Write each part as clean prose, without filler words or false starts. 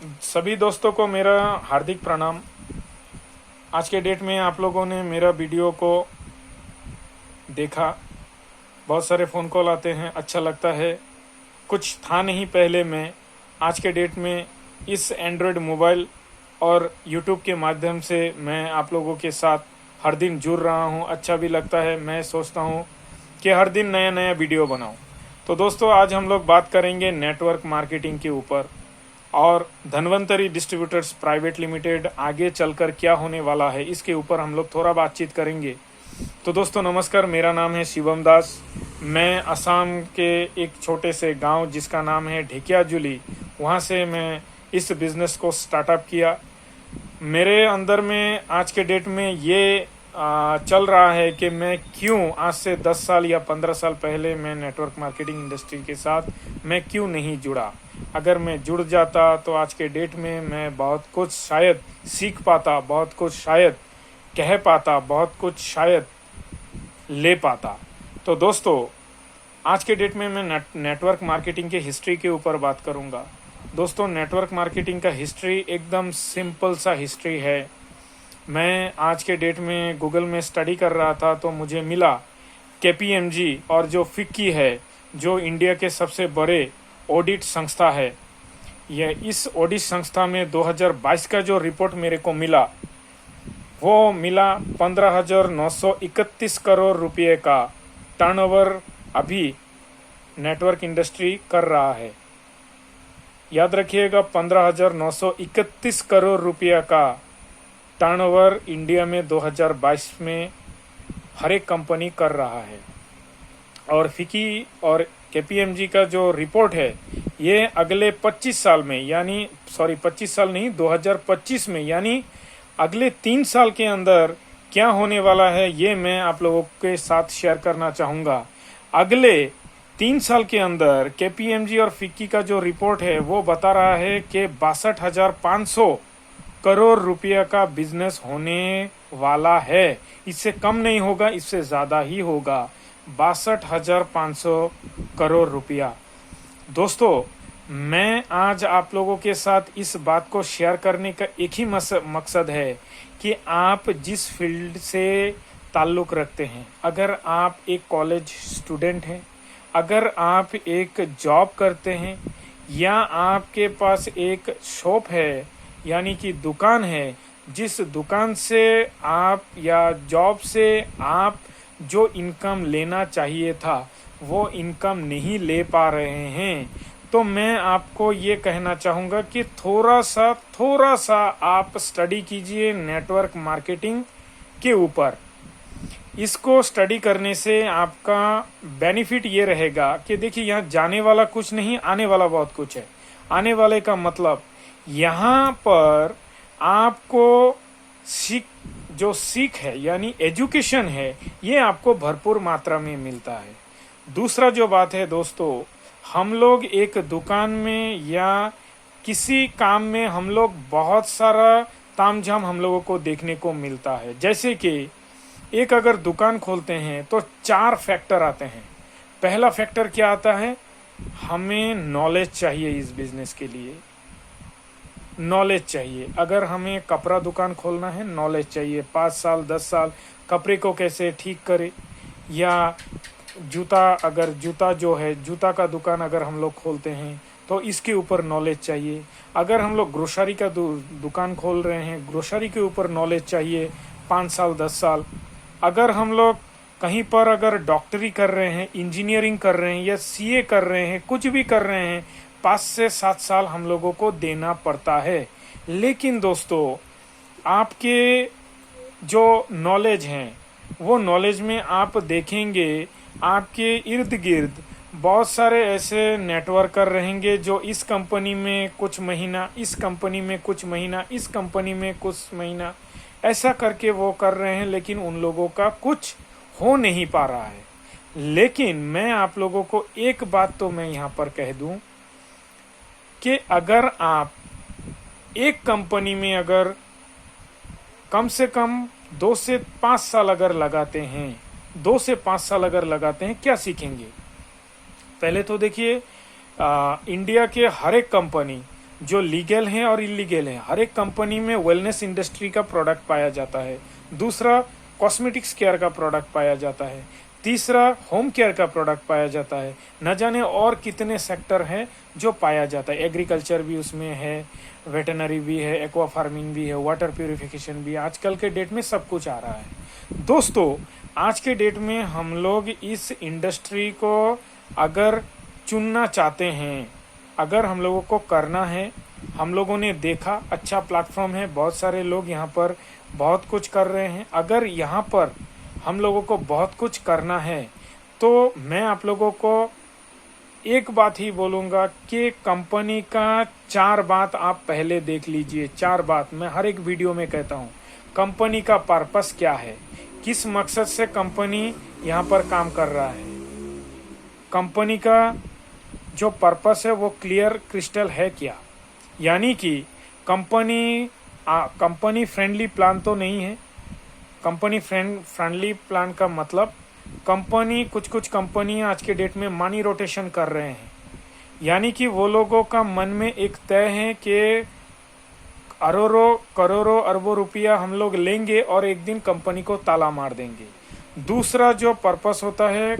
सभी दोस्तों को मेरा हार्दिक प्रणाम। आज के डेट में आप लोगों ने मेरा वीडियो को देखा, बहुत सारे फ़ोन कॉल आते हैं, अच्छा लगता है। कुछ था नहीं पहले, मैं आज के डेट में इस एंड्रॉयड मोबाइल और यूट्यूब के माध्यम से मैं आप लोगों के साथ हर दिन जुड़ रहा हूँ। अच्छा भी लगता है, मैं सोचता हूँ कि हर दिन नया नया वीडियो बनाऊँ। तो दोस्तों, आज हम लोग बात करेंगे नेटवर्क मार्केटिंग के ऊपर और धन्वंतरी डिस्ट्रीब्यूटर्स प्राइवेट लिमिटेड आगे चलकर क्या होने वाला है, इसके ऊपर हम लोग थोड़ा बातचीत करेंगे। तो दोस्तों नमस्कार, मेरा नाम है शिवम दास। मैं असम के एक छोटे से गांव जिसका नाम है ढेकियाजुली, वहां से मैं इस बिज़नेस को स्टार्टअप किया। मेरे अंदर में आज के डेट में ये चल रहा है कि मैं क्यों आज से 10 साल या 15 साल पहले मैं नेटवर्क मार्केटिंग इंडस्ट्री के साथ मैं क्यों नहीं जुड़ा। अगर मैं जुड़ जाता तो आज के डेट में मैं बहुत कुछ शायद सीख पाता, बहुत कुछ शायद कह पाता, बहुत कुछ शायद ले पाता। तो दोस्तों, आज के डेट में मैं नेटवर्क मार्केटिंग के हिस्ट्री के ऊपर बात करूंगा। दोस्तों, नेटवर्क मार्केटिंग का हिस्ट्री एकदम सिंपल सा हिस्ट्री है। मैं आज के डेट में गूगल में स्टडी कर रहा था तो मुझे मिला केपीएमजी और जो फिक्की है, जो इंडिया के सबसे बड़े ऑडिट संस्था है, यह इस ऑडिट संस्था में 2022 का जो रिपोर्ट मेरे को मिला, वो मिला 15,931 करोड़ रुपए का टर्नओवर अभी नेटवर्क इंडस्ट्री कर रहा है। याद रखिएगा, 15,931 करोड़ रुपया का टर्नओवर इंडिया में 2022 में हर एक कंपनी कर रहा है। और फिकी और केपीएमजी का जो रिपोर्ट है, ये अगले 25 साल में, यानी 25 साल नहीं, 2025 में, यानी अगले 3 साल के अंदर क्या होने वाला है, ये मैं आप लोगों के साथ शेयर करना चाहूँगा। अगले 3 साल के अंदर केपीएमजी और फिक्की का जो रिपोर्ट है वो बता रहा है कि 62,500 करोड़ रुपया का बिजनेस होने वाला है। इससे कम नहीं होगा, इससे ज़्यादा ही होगा। 62,500 करोड़ रुपया। दोस्तों, मैं आज आप लोगों के साथ इस बात को शेयर करने का एक ही मकसद है कि आप जिस फील्ड से ताल्लुक़ रखते हैं, अगर आप एक कॉलेज स्टूडेंट हैं, अगर आप एक जॉब करते हैं, या आपके पास एक शॉप है यानी कि दुकान है, जिस दुकान से आप या जॉब से आप जो इनकम लेना चाहिए था वो इनकम नहीं ले पा रहे हैं, तो मैं आपको ये कहना चाहूँगा कि थोड़ा सा आप स्टडी कीजिए नेटवर्क मार्केटिंग के ऊपर। इसको स्टडी करने से आपका बेनिफिट ये रहेगा कि देखिए, यहाँ जाने वाला कुछ नहीं, आने वाला बहुत कुछ है। आने वाले का मतलब यहाँ पर आपको सीख है यानी एजुकेशन है, ये आपको भरपूर मात्रा में मिलता है। दूसरा जो बात है दोस्तों, हम लोग एक दुकान में या किसी काम में हम लोग बहुत सारा तामझाम हम लोगों को देखने को मिलता है। जैसे कि एक अगर दुकान खोलते हैं तो 4 फैक्टर आते हैं। पहला फैक्टर क्या आता है? हमें नॉलेज चाहिए। इस बिजनेस के लिए नॉलेज चाहिए। अगर हमें कपड़ा दुकान खोलना है, नॉलेज चाहिए। 5 साल 10 साल कपड़े को कैसे ठीक करे, या जूता जो है, जूता का दुकान अगर हम लोग खोलते हैं तो इसके ऊपर नॉलेज चाहिए। अगर हम लोग ग्रोसरी का दुकान खोल रहे हैं, ग्रोसरी के ऊपर नॉलेज चाहिए 5 साल 10 साल। अगर हम लोग कहीं पर अगर डॉक्टरी कर रहे हैं, इंजीनियरिंग कर रहे हैं, या सीए कर रहे हैं, कुछ भी कर रहे हैं, 5 से 7 साल हम लोगों को देना पड़ता है। लेकिन दोस्तों, आपके जो नॉलेज हैं, वो नॉलेज में आप देखेंगे आपके इर्द गिर्द बहुत सारे ऐसे नेटवर्कर रहेंगे जो इस कंपनी में कुछ महीना, इस कंपनी में कुछ महीना, इस कंपनी में कुछ महीना, ऐसा करके वो कर रहे हैं, लेकिन उन लोगों का कुछ हो नहीं पा रहा है। लेकिन मैं आप लोगों को एक बात तो मैं यहाँ पर कह दूं कि अगर आप एक कंपनी में अगर कम से कम 2 से 5 साल अगर लगाते हैं, 2 से 5 साल अगर लगाते हैं, क्या सीखेंगे? पहले तो देखिए, इंडिया के हर एक कंपनी जो लीगल है और इलीगल है। हर एक कंपनी में वेलनेस इंडस्ट्री का प्रोडक्ट पाया जाता है। दूसरा, कॉस्मेटिक्स केयर का प्रोडक्ट पाया जाता है। तीसरा, होम केयर का प्रोडक्ट पाया जाता है। न जाने और कितने सेक्टर हैं जो पाया जाता है। एग्रीकल्चर भी उसमें है, वेटनरी भी है, एक्वा फार्मिंग भी है, वाटर प्यूरिफिकेशन भी है। आजकल के डेट में सब कुछ आ रहा है। दोस्तों, आज के डेट में हम लोग इस इंडस्ट्री को अगर चुनना चाहते हैं, अगर हम लोगों को करना है, हम लोगों ने देखा अच्छा प्लेटफॉर्म है, बहुत सारे लोग यहाँ पर बहुत कुछ कर रहे हैं। अगर यहाँ पर हम लोगों को बहुत कुछ करना है तो मैं आप लोगों को एक बात ही बोलूँगा कि कंपनी का 4 बात आप पहले देख लीजिए। 4 बात मैं हर एक वीडियो में कहता हूँ। कंपनी का पर्पस क्या है, किस मकसद से कंपनी यहाँ पर काम कर रहा है, कंपनी का जो पर्पस है वो क्लियर क्रिस्टल है क्या। यानी कि कंपनी फ्रेंडली प्लान तो नहीं है। कंपनी फ्रेंडली प्लान का मतलब कंपनी कुछ कंपनी आज के डेट में मनी रोटेशन कर रहे हैं। यानी कि वो लोगों का मन में एक तय है कि अरबों करोड़ों अरबों रुपया हम लोग लेंगे और एक दिन कंपनी को ताला मार देंगे। दूसरा जो पर्पस होता है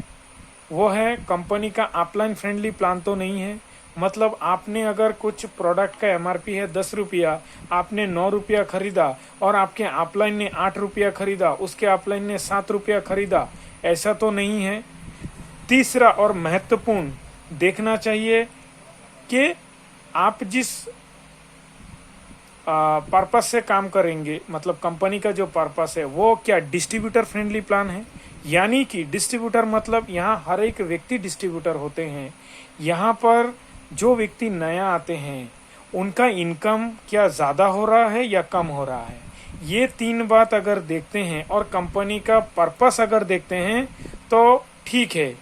वो है कंपनी का अपलाइन फ्रेंडली प्लान तो नहीं है। मतलब आपने अगर कुछ प्रोडक्ट का एमआरपी है 10 रुपया, आपने 9 रुपया खरीदा और आपके अपलाइन ने 8 रुपया खरीदा, उसके अपलाइन ने 7 रुपया खरीदा, ऐसा तो नहीं है। तीसरा और महत्वपूर्ण देखना चाहिए कि आप जिस पर्पस से काम करेंगे, मतलब कंपनी का जो पर्पस है वो क्या डिस्ट्रीब्यूटर फ्रेंडली प्लान है। यानी कि डिस्ट्रीब्यूटर मतलब यहाँ हर एक व्यक्ति डिस्ट्रीब्यूटर होते हैं। यहाँ पर जो व्यक्ति नया आते हैं उनका इनकम क्या ज़्यादा हो रहा है या कम हो रहा है, ये 3 बात अगर देखते हैं और कंपनी का पर्पस अगर देखते हैं तो ठीक है।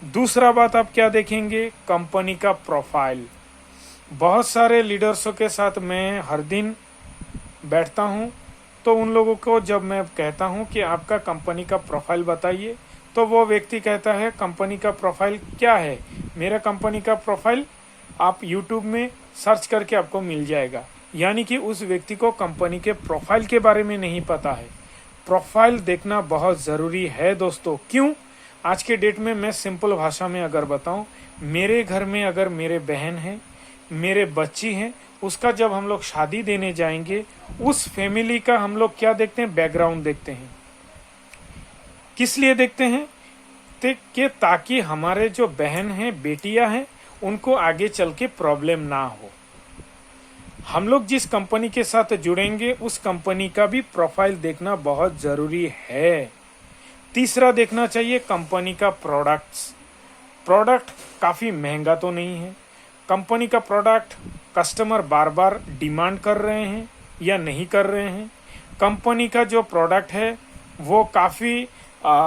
दूसरा बात आप क्या देखेंगे, कंपनी का प्रोफाइल। बहुत सारे लीडर्सों के साथ मैं हर दिन बैठता हूँ, तो उन लोगों को जब मैं कहता हूँ कि आपका कंपनी का प्रोफाइल बताइए, तो वो व्यक्ति कहता है कंपनी का प्रोफाइल क्या है। मेरा कंपनी का प्रोफाइल आप YouTube में सर्च करके आपको मिल जाएगा। यानी कि उस व्यक्ति को कंपनी के प्रोफाइल के बारे में नहीं पता है। प्रोफाइल देखना बहुत ज़रूरी है दोस्तों। क्यों? आज के डेट में मैं सिंपल भाषा में अगर बताऊं, मेरे घर में अगर मेरे बहन हैं, मेरे बच्ची हैं, उसका जब हम लोग शादी देने जाएंगे, उस फैमिली का हम लोग क्या देखते हैं, बैकग्राउंड देखते हैं। किस लिए देखते हैं? कि ताकि हमारे जो बहन हैं, बेटियां हैं, उनको आगे चल के प्रॉब्लम ना हो। हम लोग जिस कंपनी के साथ जुड़ेंगे उस कंपनी का भी प्रोफाइल देखना बहुत ज़रूरी है। तीसरा देखना चाहिए कंपनी का प्रोडक्ट काफ़ी महंगा तो नहीं है। कंपनी का प्रोडक्ट कस्टमर बार बार डिमांड कर रहे हैं या नहीं कर रहे हैं। कंपनी का जो प्रोडक्ट है वो काफ़ी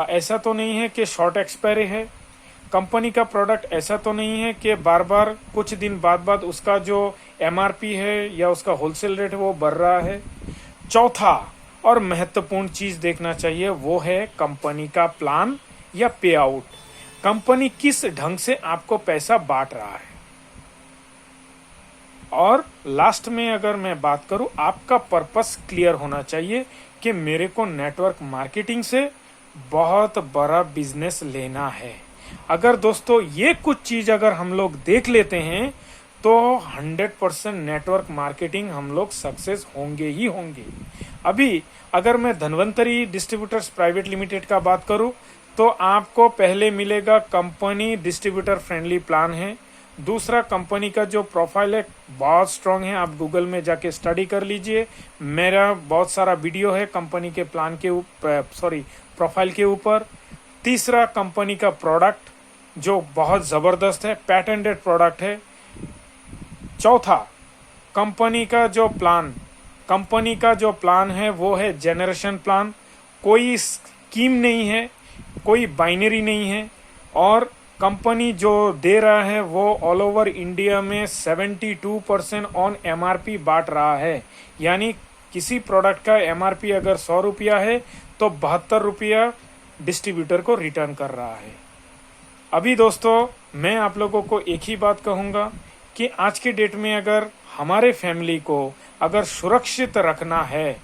ऐसा तो नहीं है कि शॉर्ट एक्सपायरी है। कंपनी का प्रोडक्ट ऐसा तो नहीं है कि बार बार कुछ दिन बाद उसका जो एमआरपी है या उसका होलसेल रेट है वो बढ़ रहा है। चौथा और महत्वपूर्ण चीज़ देखना चाहिए वो है कंपनी का प्लान या पे आउट। कंपनी किस ढंग से आपको पैसा बांट रहा है। और लास्ट में अगर मैं बात करूं, आपका पर्पस क्लियर होना चाहिए कि मेरे को नेटवर्क मार्केटिंग से बहुत बड़ा बिजनेस लेना है। अगर दोस्तों ये कुछ चीज़ अगर हम लोग देख लेते हैं तो 100% नेटवर्क मार्केटिंग हम लोग सक्सेस होंगे ही होंगे। अभी अगर मैं धनवंतरी डिस्ट्रीब्यूटर्स प्राइवेट लिमिटेड का बात करूं तो आपको पहले मिलेगा कंपनी डिस्ट्रीब्यूटर फ्रेंडली प्लान है। दूसरा, कंपनी का जो प्रोफाइल है बहुत स्ट्रांग है, आप गूगल में जाके स्टडी कर लीजिए। मेरा बहुत सारा वीडियो है कंपनी के प्लान के प्रोफाइल के ऊपर। तीसरा, कंपनी का प्रोडक्ट जो बहुत ज़बरदस्त है, पैटेंटेड प्रोडक्ट है। चौथा, कंपनी का जो प्लान है वो है जनरेशन प्लान। कोई स्कीम नहीं है, कोई बाइनरी नहीं है, और कंपनी जो दे रहा है वो ऑल ओवर इंडिया में 72% ऑन एमआरपी बांट रहा है। यानी किसी प्रोडक्ट का एमआरपी अगर 100 रुपया है तो 72 रुपया डिस्ट्रीब्यूटर को रिटर्न कर रहा है। अभी दोस्तों मैं आप लोगों को एक ही बात कहूँगा कि आज के डेट में अगर हमारे फैमिली को अगर सुरक्षित रखना है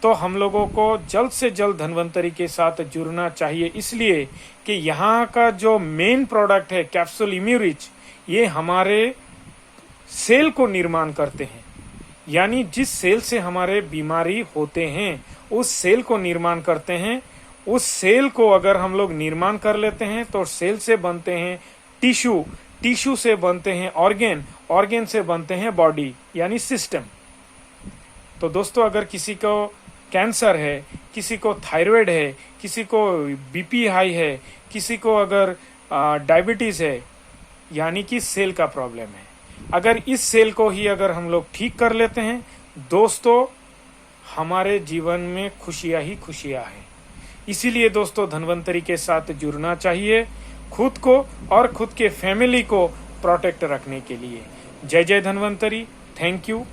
तो हम लोगों को जल्द से जल्द धन्वंतरी के साथ जुड़ना चाहिए, इसलिए कि यहाँ का जो मेन प्रोडक्ट है कैप्सूल इम्यूरिच, ये हमारे सेल को निर्माण करते हैं। यानी जिस सेल से हमारे बीमारी होते हैं उस सेल को निर्माण करते हैं। उस सेल को अगर हम लोग निर्माण कर लेते हैं तो सेल से बनते हैं टिश्यू, टिश्यू से बनते हैं ऑर्गेन, ऑर्गेन से बनते हैं बॉडी यानी सिस्टम। तो दोस्तों, अगर किसी को कैंसर है, किसी को थायराइड है, किसी को बीपी हाई है, किसी को अगर डायबिटीज है, यानी कि सेल का प्रॉब्लम है, अगर इस सेल को ही अगर हम लोग ठीक कर लेते हैं दोस्तों, हमारे जीवन में खुशियां ही खुशियां हैं। इसीलिए दोस्तों, धन्वंतरी के साथ जुड़ना चाहिए खुद को और खुद के फैमिली को प्रोटेक्ट रखने के लिए। जय जय धन्वंतरी। Thank you.